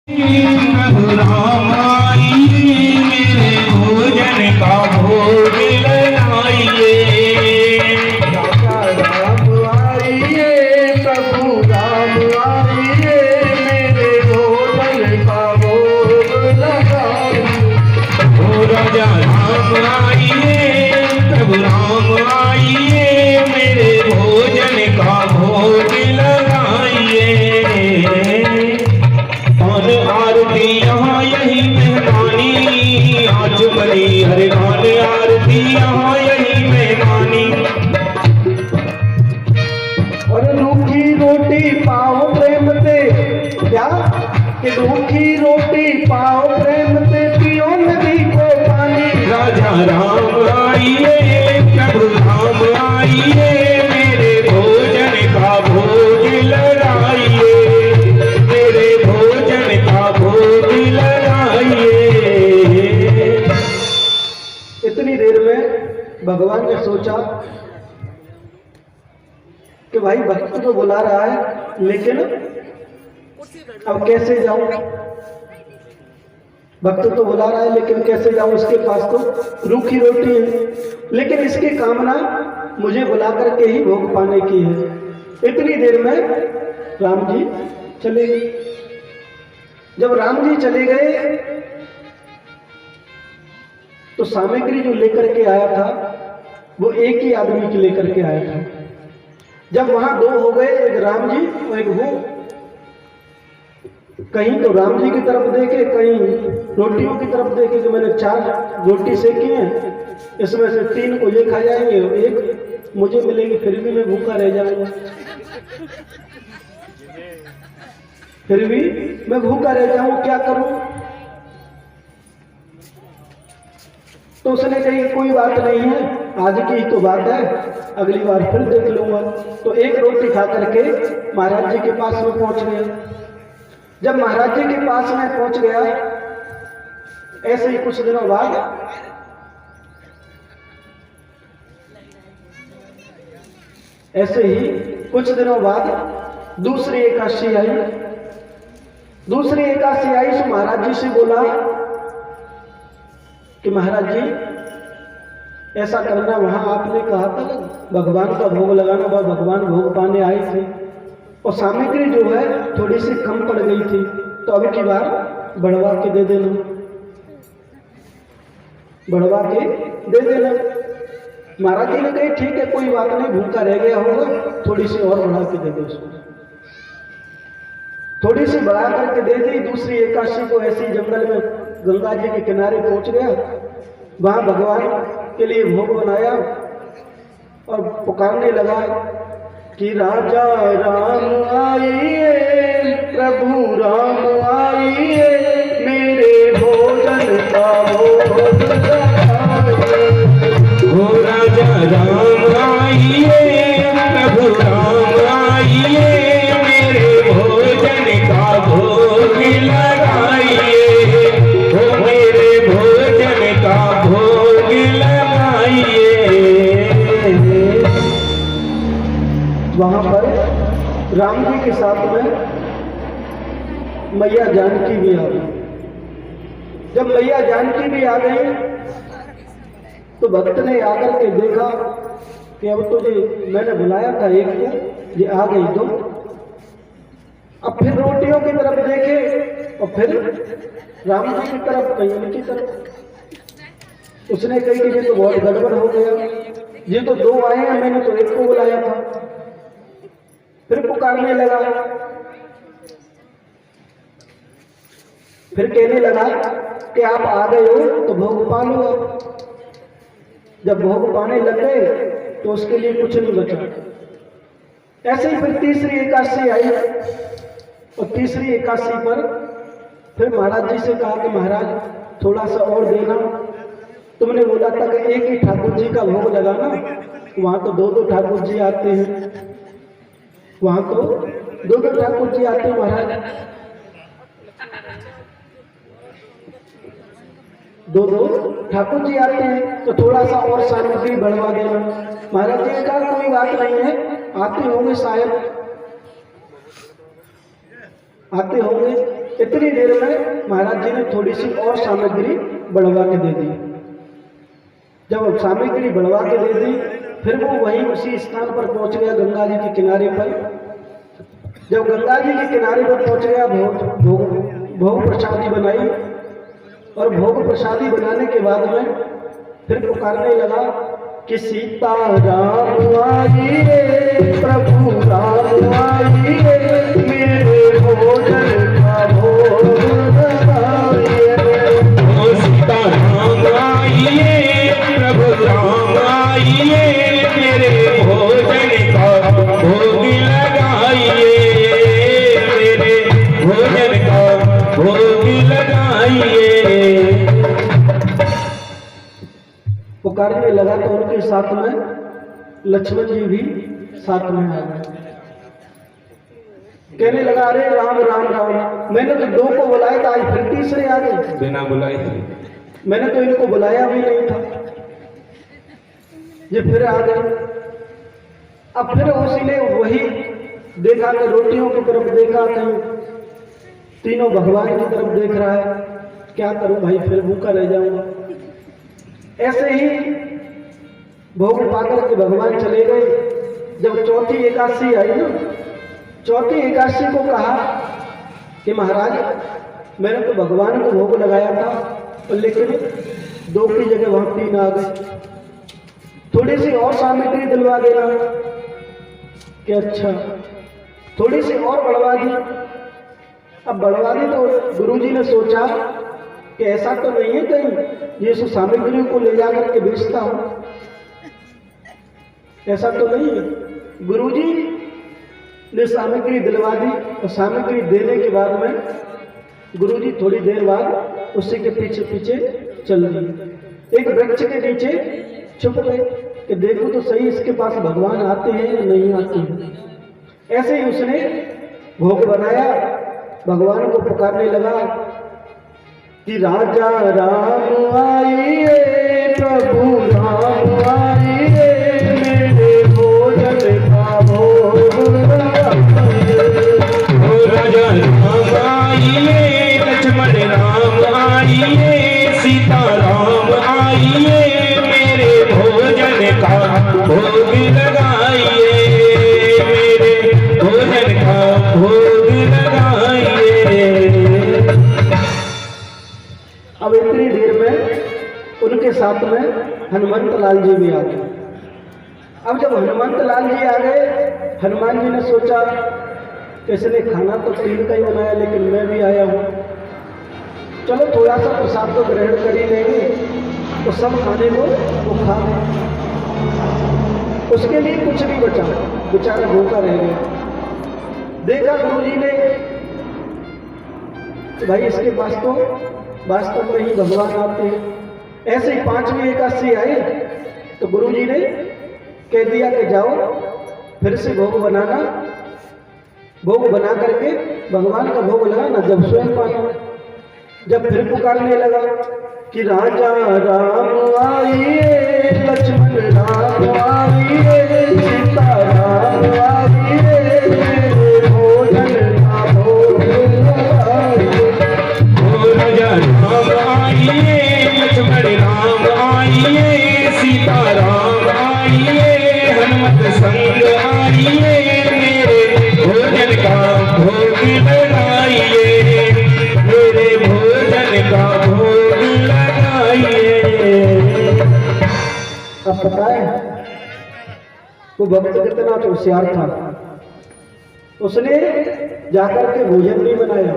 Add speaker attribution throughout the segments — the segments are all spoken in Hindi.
Speaker 1: प्रभु राम आइए मेरे भोजन का भोग लगाइए।
Speaker 2: राजा राम आइए, प्रभु राम आइए, मेरे भोजन का भोग लगाइए।
Speaker 1: ओ राजा राम आइए, प्रभु राम आइए, मेरे भोजन का भोग लगाइए। और आरती यहाँ यही मेहमानी, आज बनी हर गान आरती यहाँ यही मेहमानी।
Speaker 2: और रूखी रोटी पाओ प्रेम से, क्या कि रूखी रोटी पाओ प्रेम से, पियो नदी को पानी।
Speaker 1: राजा राम आइए, प्रभु राम आइए, मेरे भोजन का भोग लगाइए, मेरे भोजन का भोग लगाइए।
Speaker 2: इतनी देर में भगवान ने सोचा कि भाई भक्त तो बुला रहा है, लेकिन अब कैसे जाऊं? भक्त तो बुला रहा है लेकिन कैसे जाऊं? इसके पास तो रूखी रोटी है, लेकिन इसकी कामना मुझे बुला करके ही भोग पाने की है। इतनी देर में राम जी चले गए। जब राम जी चले गए तो सामग्री जो लेकर के आया था वो एक ही आदमी की लेकर के आया था। जब वहां दो हो गए, एक राम जी और एक वो, कहीं तो राम जी की तरफ देखे, कहीं रोटियों की तरफ देखे कि मैंने 4 रोटी सेकी हैं, इसमें से 3 को ये खा जाएंगे और एक मुझे मिलेगी, फिर भी मैं भूखा रह जाऊंगा, फिर भी मैं भूखा रह जाऊं, क्या करूं? तो उसने कही कोई बात नहीं है, आज की ही तो बात है, अगली बार फिर देख लूंगा। तो एक रोटी खा करके महाराज जी के पास में पहुंच गया। जब महाराज जी के पास में पहुंच गया, ऐसे ही कुछ दिनों बाद दूसरी एकादशी आई। दूसरी एकादशी आई तो महाराज जी से बोला कि महाराज जी ऐसा करना, वहां आपने कहा था भगवान का भोग लगाना, वह भगवान भोग पाने आए थे और सामग्री जो है थोड़ी सी कम पड़ गई थी, तो अब की बार बढ़वा के दे देना, बढ़वा के दे देना। महाराज जी ने कही ठीक है, कोई बात नहीं, भूखा रह गया होगा, थोड़ी सी और बढ़ा के दे दो उसको। थोड़ी सी बढ़ा करके दे दी। दूसरी एकादशी को ऐसी जंगल में गंगा जी के किनारे पहुंच गया, वहां भगवान के लिए भोग बनाया और पुकारने लगा कि राजा राम आइए, प्रभु राम आइए, मेरे भोजन का भोग लगाइए।
Speaker 1: ओ राजा राम आइए, प्रभु राम आइए, मेरे भोजन का भोग लगाइए, ओ मेरे भोजन का भोग लगाइए।
Speaker 2: वहां पर राम जी के साथ में मैया जानकी भी आ गई। जब मैया जानकी भी आ गई तो भक्त ने आकर के देखा कि अब तो ये मैंने बुलाया था एक को, ये आ गई दो। अब फिर रोटियों की तरफ देखे और फिर राम जी की तरफ, कहीं उनकी तरफ। उसने कही कि ये तो बहुत गड़बड़ हो गया, ये तो 2 आए हैं, मैंने तो एक को बुलाया था। फिर पुकारने लगा, फिर कहने लगा कि आप आ गए हो तो भोग पा लो। जब भोग पाने लग गए तो उसके लिए कुछ नहीं बचा। ऐसे ही फिर तीसरी एकादशी आई और तीसरी एकादशी पर फिर महाराज जी से कहा कि महाराज थोड़ा सा और देना, तुमने बोला था कि एक ही ठाकुर जी का भोग लगाना, वहां तो 2-2 ठाकुर जी आते हैं, वहां तो 2-2 ठाकुर जी आते हैं महाराज, 2-2 ठाकुर जी आते हैं, तो थोड़ा सा और सामग्री बढ़वा देना। महाराज जी ने कहा कोई बात नहीं है, आते होंगे शायद, आते होंगे। इतनी देर में महाराज जी ने थोड़ी सी और सामग्री बढ़वा के दे दी। जब सामग्री बढ़वा के दे दी, फिर वो वहीं उसी स्थान पर पहुंच गया, गंगा जी के किनारे पर। जब गंगा जी के किनारे पर पहुंच गया, भोग प्रसादी बनाई, और भोग प्रसादी बनाने के बाद में फिर पुकारने लगा कि सीता राम आइए, प्रभु राम आइए, मेरे भोजन का भोग लगाइए।
Speaker 1: ओ सीता राम आइए, प्रभु राम आइए, मेरे भोजन का भोग लगाइए, मेरे भोजन का भोग लगाइए।
Speaker 2: पुकारने लगा तो उनके साथ में लक्ष्मण जी भी साथ में आ गए। कहने लगा, अरे राम राम राम, मैंने तो 2 को बुलाया था, आज फिर तीसरे आ गए।
Speaker 1: बिना बुलाए
Speaker 2: मैंने तो इनको बुलाया भी नहीं था, ये फिर आ गए। अब फिर उसी ने वही देखा कि रोटियों की तरफ देखा, कहीं तीनों भगवान की तरफ देख रहा है, क्या करूं भाई, फिर भूखा रह जाऊंगा। ऐसे ही भोग पाकर के भगवान चले गए। जब चौथी एकादशी आई ना, चौथी एकादशी को कहा कि महाराज, मैंने तो भगवान को भोग लगाया था, लेकिन 2 की जगह वहां 3 आ गए, थोड़ी सी और सामग्री दिलवा देना। कि अच्छा, थोड़ी सी और बढ़वा दी। अब बढ़वा दी तो गुरुजी ने सोचा कि ऐसा तो नहीं है कहीं ये सामग्री को ले जाकर के बेचता हूं, ऐसा तो नहीं है। गुरुजी ने सामग्री दिलवा दी, और सामग्री देने के बाद में गुरुजी थोड़ी देर बाद उसी के पीछे पीछे चल दिए। एक वृक्ष के नीचे छुप गए कि देखो तो सही इसके पास भगवान आते हैं या नहीं आते हैं। ऐसे ही उसने भोग बनाया, भगवान को पुकारने लगा कि राजा राम आइए, प्रभु राम आइए, मेरे भोजन का भोग लगाइए।
Speaker 1: राजा राम आइए, लक्ष्मण राम आइए, सीता राम आइए, मेरे भोजन का भोग लगाइए, मेरे भोजन का भोग लगाइए।
Speaker 2: अब इतनी देर में उनके साथ में हनुमंत लाल जी भी आ गए। अब जब हनुमंत लाल जी आ गए, हनुमान जी ने सोचा कि इसने खाना तो 3 का ही बनाया, लेकिन मैं भी आया हूँ, चलो थोड़ा सा प्रसाद तो ग्रहण कर ही लेंगे, तो सब खाने को वो खा गए। उसके लिए कुछ नहीं बचा, बेचारा भूखा रह गया। देखा गुरुजी ने तो भाई इसके पास तो वास्तव में ही भगवान आते हैं। ऐसे ही 5वीं एकादशी आई तो गुरुजी ने कह दिया कि जाओ फिर से भोग बनाना, भोग बना करके भगवान का भोग लगाना, जब स्वयं पाना। जब फिर पुकारने लगा कि राजा राम आइए, लक्ष्मण राम आइए, सीता राम आइए, मेरे भोजन का भोग लगाइए।
Speaker 1: राजा राम आइए, लक्ष्मण राम आइए, सीता राम आइए, हनुमत संग आइए, मेरे भोजन का भोग लगाइए, मेरे भोजन का भोग लगाइए।
Speaker 2: अब पता है वो भक्त कितना तो होशियार था, उसने जाकर के भोजन नहीं बनाया,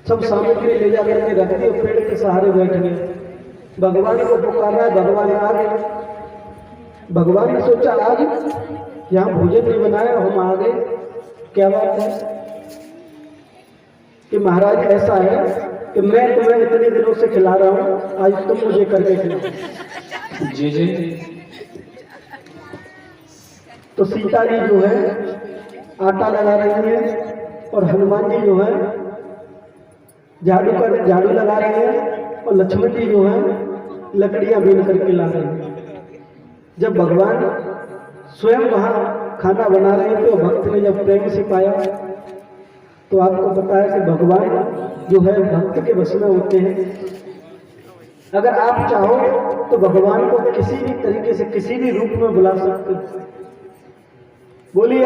Speaker 2: सब सामग्री ले जाकर के रख दी, पेड़ के सहारे बैठ गए। भगवान को पुकार रहा है, भगवान आ गए। भगवान ने सोचा आज यहाँ भोजन नहीं बनाया, हम आ गए, क्या बात है कि महाराज ऐसा है कि मैं तुम्हें इतने दिनों से खिला रहा हूँ, आज तुम मुझे करके खिलाओ।
Speaker 1: जी जी।
Speaker 2: तो सीता जी जो है आटा लगा रही है, और हनुमान जी जो है झाड़ू लगा रहे हैं, और लक्ष्मण जी जो है लकड़ियां बीन करके ला रहे हैं। जब भगवान स्वयं वहां खाना बना रहे थे, तो भक्त ने जब प्रेम से पाया तो आपको पता है कि भगवान जो है भक्त के वश में होते हैं। अगर आप चाहो तो भगवान को किसी भी तरीके से किसी भी रूप में बुला सकते हो। बोलिए